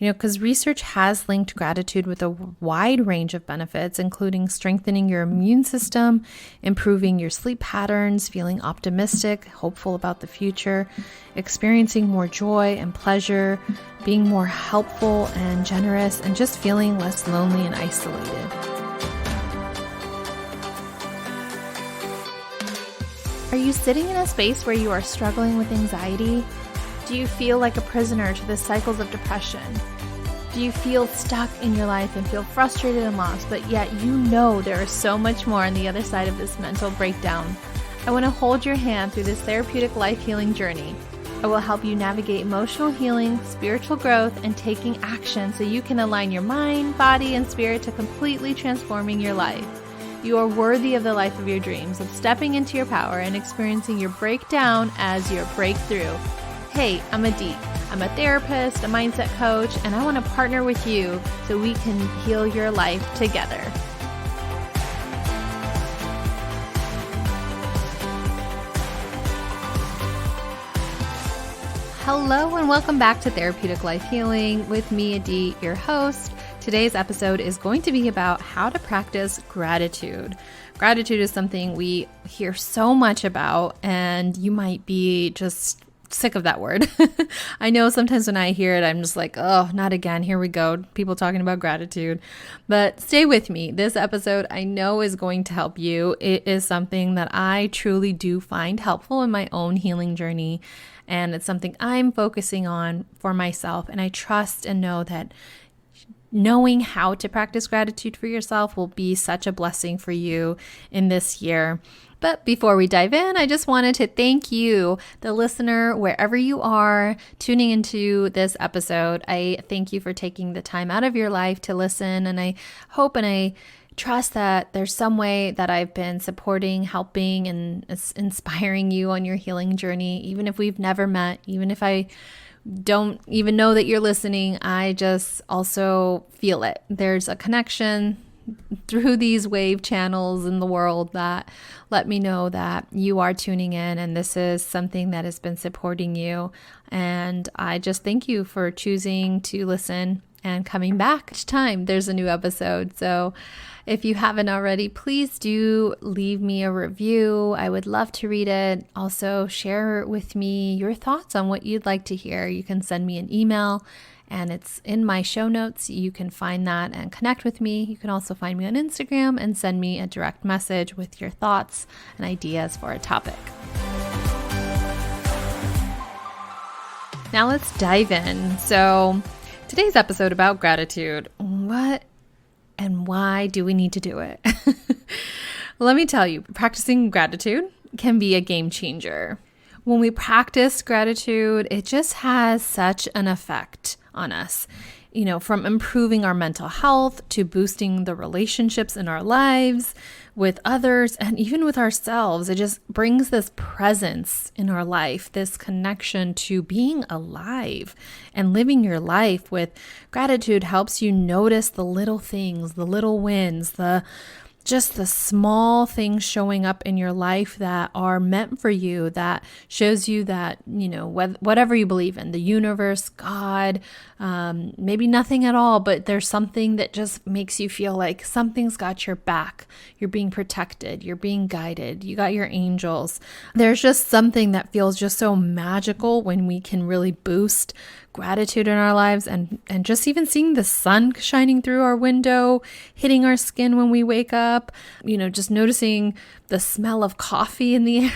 Because research has linked gratitude with a wide range of benefits, including strengthening your immune system, improving your sleep patterns, feeling optimistic, hopeful about the future, experiencing more joy and pleasure, being more helpful and generous, and just feeling less lonely and isolated. Are you sitting in a space where you are struggling with anxiety? Do you feel like a prisoner to the cycles of depression? Do you feel stuck in your life and feel frustrated and lost, but yet you know there is so much more on the other side of this mental breakdown? I want to hold your hand through this therapeutic life healing journey. I will help you navigate emotional healing, spiritual growth, and taking action so you can align your mind, body, and spirit to completely transforming your life. You are worthy of the life of your dreams, of stepping into your power and experiencing your breakdown as your breakthrough. Hey, I'm Aditi. I'm a therapist, a mindset coach, and I want to partner with you so we can heal your life together. Hello and welcome back to Therapeutic Life Healing with me, Aditi, your host. Today's episode is going to be about how to practice gratitude. Gratitude is something we hear so much about, and you might be just sick of that word. I know sometimes when I hear it, I'm just like, oh, not again. Here we go. People talking about gratitude. But stay with me. This episode I know is going to help you. It is something that I truly do find helpful in my own healing journey. And it's something I'm focusing on for myself. And I trust and know that knowing how to practice gratitude for yourself will be such a blessing for you in this year. But before we dive in, I just wanted to thank you, the listener, wherever you are tuning into this episode. I thank you for taking the time out of your life to listen. And I hope and I trust that there's some way that I've been supporting, helping, and inspiring you on your healing journey. Even if we've never met, even if I don't even know that you're listening, I just also feel it. There's a connection through these wave channels in the world that let me know that you are tuning in and this is something that has been supporting you. And I just thank you for choosing to listen and coming back each time there's a new episode. So if you haven't already, please do leave me a review. I would love to read it. Also, share with me your thoughts on what you'd like to hear. You can send me an email and it's in my show notes. You can find that and connect with me. You can also find me on Instagram and send me a direct message with your thoughts and ideas for a topic. Now let's dive in. So today's episode about gratitude. What and why do we need to do it? Let me tell you, practicing gratitude can be a game changer. When we practice gratitude, it just has such an effect on us, from improving our mental health to boosting the relationships in our lives with others and even with ourselves. It just brings this presence in our life, this connection to being alive and living your life with gratitude helps you notice the little things, the little wins, just the small things showing up in your life that are meant for you, that shows you that, whatever you believe in, the universe, God, maybe nothing at all, but there's something that just makes you feel like something's got your back. You're being protected. You're being guided. You got your angels. There's just something that feels just so magical when we can really boost gratitude in our lives and just even seeing the sun shining through our window, hitting our skin when we wake up, just noticing the smell of coffee in the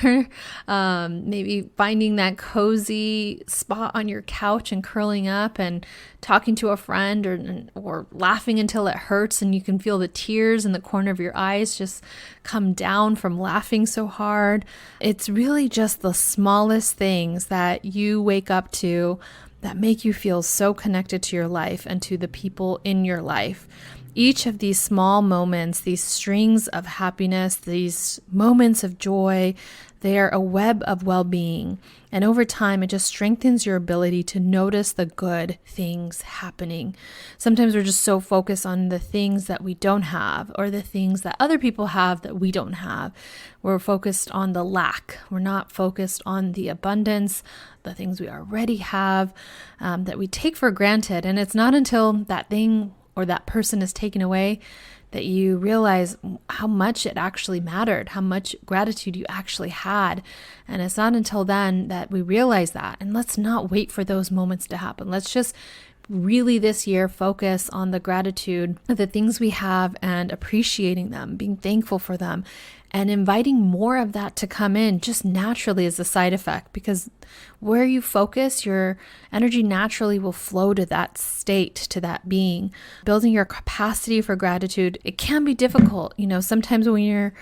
air, maybe finding that cozy spot on your couch and curling up and talking to a friend or laughing until it hurts and you can feel the tears in the corner of your eyes just come down from laughing so hard. It's really just the smallest things that you wake up to that make you feel so connected to your life and to the people in your life. Each of these small moments, these strings of happiness, these moments of joy They are a web of well-being. And over time, it just strengthens your ability to notice the good things happening. Sometimes we're just so focused on the things that we don't have or the things that other people have that we don't have. We're focused on the lack. We're not focused on the abundance, the things we already have that we take for granted. And it's not until that thing or that person is taken away that you realize how much it actually mattered, how much gratitude you actually had. And it's not until then that we realize that. And let's not wait for those moments to happen. Let's just really this year focus on the gratitude of the things we have and appreciating them, being thankful for them, and inviting more of that to come in just naturally as a side effect, because where you focus, your energy naturally will flow to that state, to that being. Building your capacity for gratitude, it can be difficult. Sometimes when you're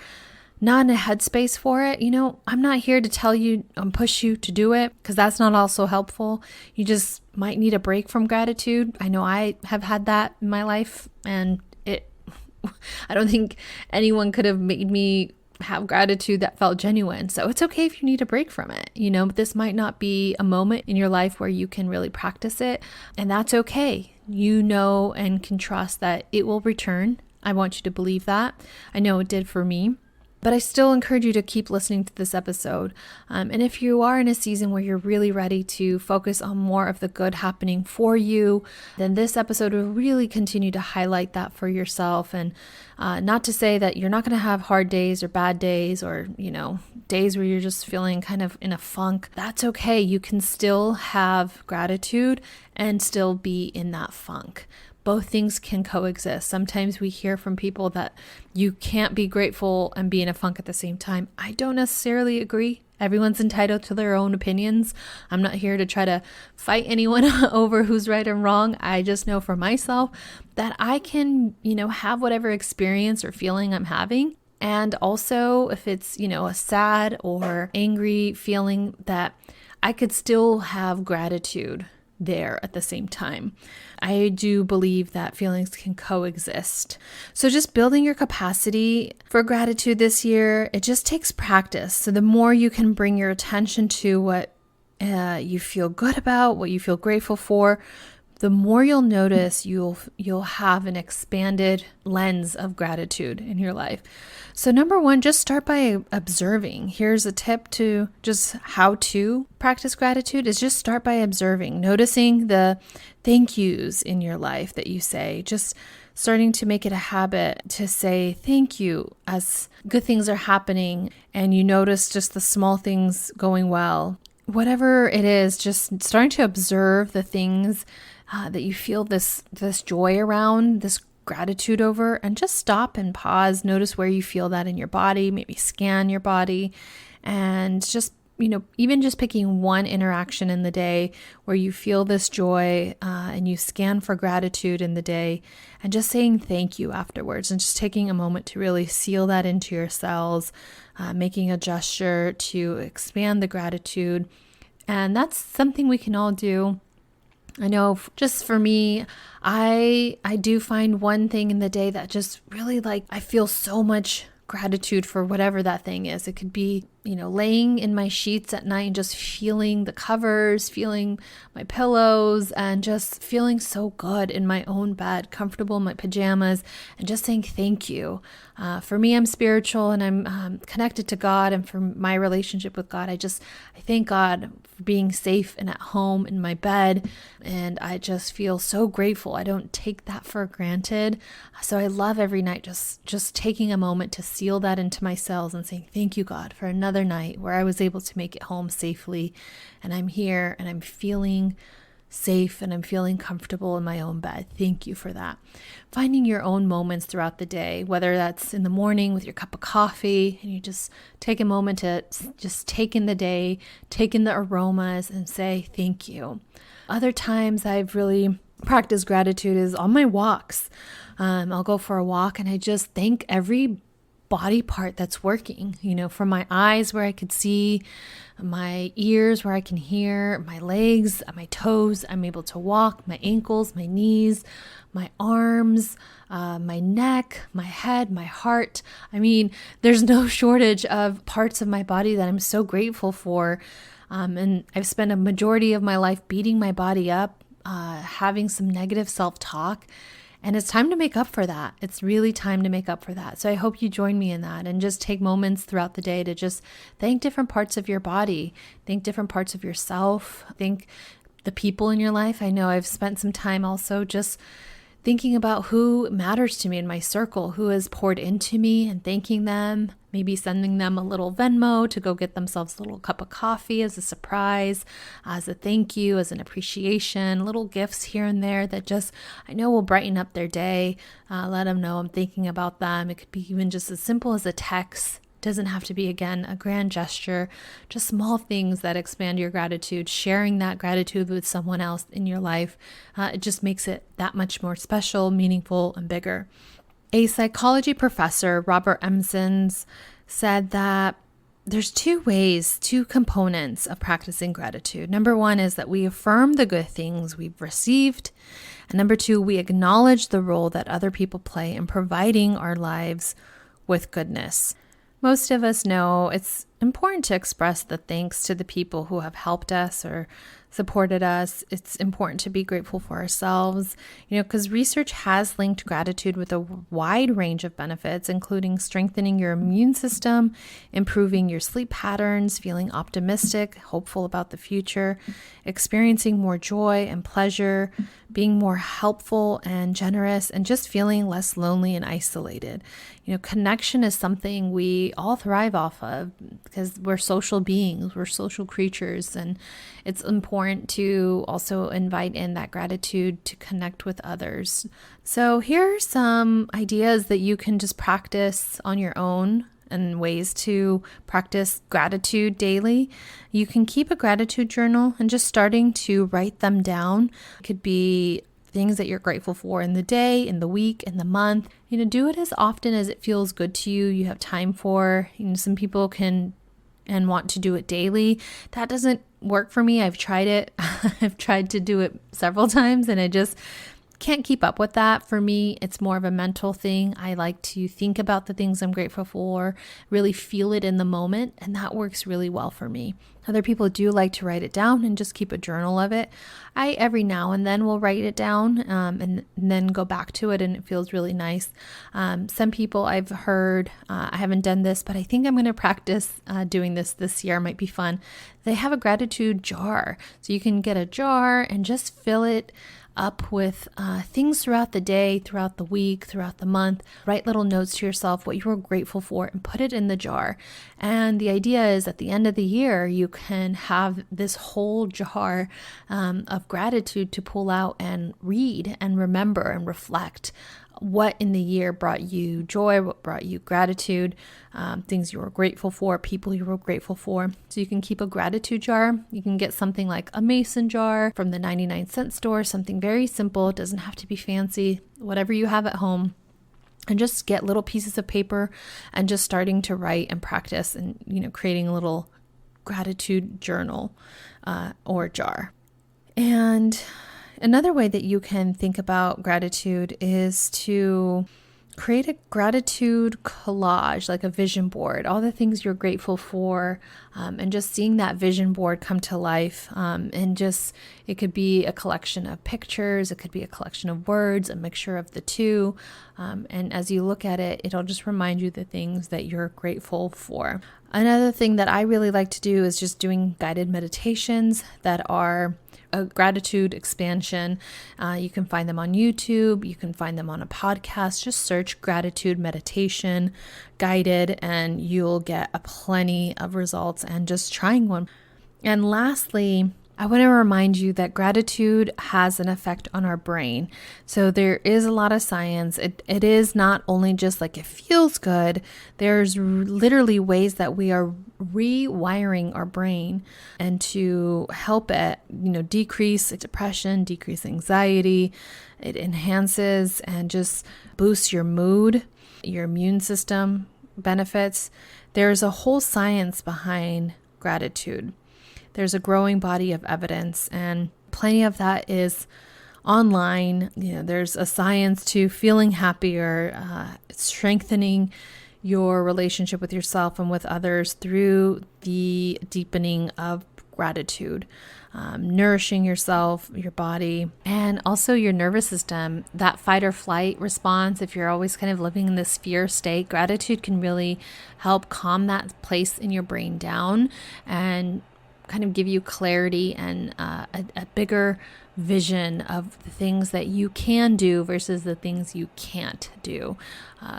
not in a headspace for it, I'm not here to tell you and push you to do it, because that's not also helpful. You just might need a break from gratitude. I know I have had that in my life, and I don't think anyone could have made me have gratitude that felt genuine. So it's okay if you need a break from it. This might not be a moment in your life where you can really practice it, and that's okay. And can trust that it will return. I want you to believe that. I know it did for me. But I still encourage you to keep listening to this episode. And if you are in a season where you're really ready to focus on more of the good happening for you, then this episode will really continue to highlight that for yourself. And not to say that you're not going to have hard days or bad days or, days where you're just feeling kind of in a funk. That's okay. You can still have gratitude and still be in that funk. Both things can coexist. Sometimes we hear from people that you can't be grateful and be in a funk at the same time. I don't necessarily agree. Everyone's entitled to their own opinions. I'm not here to try to fight anyone over who's right and wrong. I just know for myself that I can, have whatever experience or feeling I'm having. And also if it's, a sad or angry feeling, that I could still have gratitude there at the same time. I do believe that feelings can coexist. So just building your capacity for gratitude this year, it just takes practice. So the more you can bring your attention to what you feel good about, what you feel grateful for, the more you'll notice you'll have an expanded lens of gratitude in your life. So number one, just start by observing. Here's a tip to just how to practice gratitude is just start by observing, noticing the thank yous in your life that you say, just starting to make it a habit to say thank you as good things are happening and you notice just the small things going well. Whatever it is, just starting to observe the things that you feel this joy around, this gratitude over, and just stop and pause. Notice where you feel that in your body, maybe scan your body, and just, even just picking one interaction in the day where you feel this joy and you scan for gratitude in the day, and just saying thank you afterwards, and just taking a moment to really seal that into your cells, making a gesture to expand the gratitude. And that's something we can all do. I know just for me, I do find one thing in the day that just really I feel so much gratitude for whatever that thing is. It could be, laying in my sheets at night and just feeling the covers, feeling my pillows, and just feeling so good in my own bed, comfortable in my pajamas, and just saying thank you. For me, I'm spiritual and I'm connected to God, and for my relationship with God, I thank God for being safe and at home in my bed, and I just feel so grateful. I don't take that for granted. So I love every night just taking a moment to seal that into my cells and saying thank you, God, for another night where I was able to make it home safely, and I'm here and I'm feeling safe and I'm feeling comfortable in my own bed. Thank you for that. Finding your own moments throughout the day, whether that's in the morning with your cup of coffee and you just take a moment to just take in the day, take in the aromas and say thank you. Other times I've really practiced gratitude is on my walks. I'll go for a walk and I just thank every body part that's working, from my eyes where I could see, my ears where I can hear, my legs, my toes, I'm able to walk, my ankles, my knees, my arms, my neck, my head, my heart. There's no shortage of parts of my body that I'm so grateful for. And I've spent a majority of my life beating my body up, having some negative self-talk. And it's time to make up for that. It's really time to make up for that. So I hope you join me in that and just take moments throughout the day to just thank different parts of your body, thank different parts of yourself, thank the people in your life. I know I've spent some time also just thinking about who matters to me in my circle, who has poured into me, and thanking them, maybe sending them a little Venmo to go get themselves a little cup of coffee as a surprise, as a thank you, as an appreciation, little gifts here and there that just, I know will brighten up their day. Let them know I'm thinking about them. It could be even just as simple as a text. Doesn't have to be, again, a grand gesture, just small things that expand your gratitude. Sharing that gratitude with someone else in your life, it just makes it that much more special, meaningful, and bigger. A psychology professor, Robert Emsons, said that there's two components of practicing gratitude. Number one is that we affirm the good things we've received. And number two, we acknowledge the role that other people play in providing our lives with goodness. Most of us know it's important to express the thanks to the people who have helped us or supported us. It's important to be grateful for ourselves, because research has linked gratitude with a wide range of benefits, including strengthening your immune system, improving your sleep patterns, feeling optimistic, hopeful about the future, experiencing more joy and pleasure, being more helpful and generous, and just feeling less lonely and isolated. Connection is something we all thrive off of because we're social beings, we're social creatures, and it's important to also invite in that gratitude to connect with others. So here are some ideas that you can just practice on your own and ways to practice gratitude daily. You can keep a gratitude journal and just starting to write them down. It could be things that you're grateful for in the day, in the week, in the month. Do it as often as it feels good to you, you have time for. Some people can and want to do it daily. That doesn't work for me. I've tried it. I've tried to do it several times and I just can't keep up with that. For me, it's more of a mental thing. I like to think about the things I'm grateful for, really feel it in the moment, and that works really well for me. Other people do like to write it down and just keep a journal of it. I every now and then will write it down and then go back to it, and it feels really nice. Some people I've heard, I haven't done this, but I think I'm going to practice doing this year. It might be fun. They have a gratitude jar. So you can get a jar and just fill it up with things throughout the day, throughout the week, throughout the month. Write little notes to yourself what you are grateful for and put it in the jar. And the idea is at the end of the year, you can have this whole jar of gratitude to pull out and read and remember and reflect what in the year brought you joy, what brought you gratitude, things you were grateful for, people you were grateful for. So you can keep a gratitude jar. You can get something like a mason jar from the 99-cent store, something very simple. It doesn't have to be fancy, whatever you have at home. And just get little pieces of paper and just starting to write and practice and, creating a little gratitude journal or jar. And another way that you can think about gratitude is to create a gratitude collage, like a vision board, all the things you're grateful for, and just seeing that vision board come to life. And just, it could be a collection of pictures, it could be a collection of words, a mixture of the two. And as you look at it, it'll just remind you the things that you're grateful for. Another thing that I really like to do is just doing guided meditations that are a gratitude expansion. You can find them on YouTube. You can find them on a podcast. Just search gratitude meditation guided and you'll get a plenty of results and just trying one. And lastly, I want to remind you that gratitude has an effect on our brain. So there is a lot of science. It is not only just like it feels good. There's literally ways that we are rewiring our brain and to help it, decrease depression, decrease anxiety. It enhances and just boosts your mood, your immune system, benefits, there's a whole science behind gratitude. There's a growing body of evidence, and plenty of that is online. There's a science to feeling happier, strengthening your relationship with yourself and with others through the deepening of gratitude, nourishing yourself, your body, and also your nervous system. That fight or flight response, if you're always kind of living in this fear state, gratitude can really help calm that place in your brain down and kind of give you clarity and a bigger vision of the things that you can do versus the things you can't do.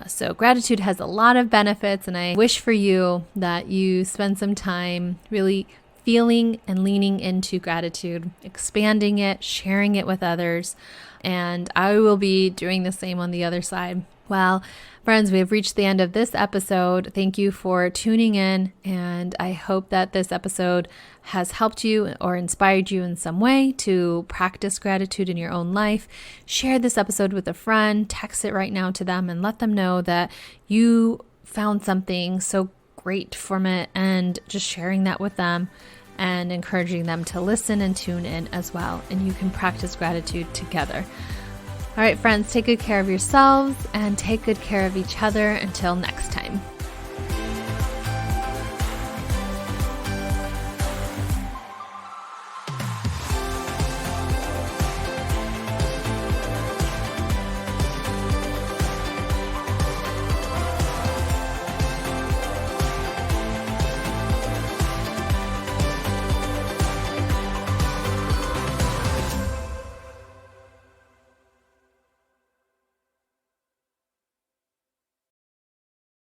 So gratitude has a lot of benefits, and I wish for you that you spend some time really feeling and leaning into gratitude, expanding it, sharing it with others. And I will be doing the same on the other side. Well, friends, we have reached the end of this episode. Thank you for tuning in, and I hope that this episode has helped you or inspired you in some way to practice gratitude in your own life. Share this episode with a friend, text it right now to them, and let them know that you found something so great from it, and just sharing that with them and encouraging them to listen and tune in as well. And you can practice gratitude together. All right, friends, take good care of yourselves and take good care of each other. Until next time.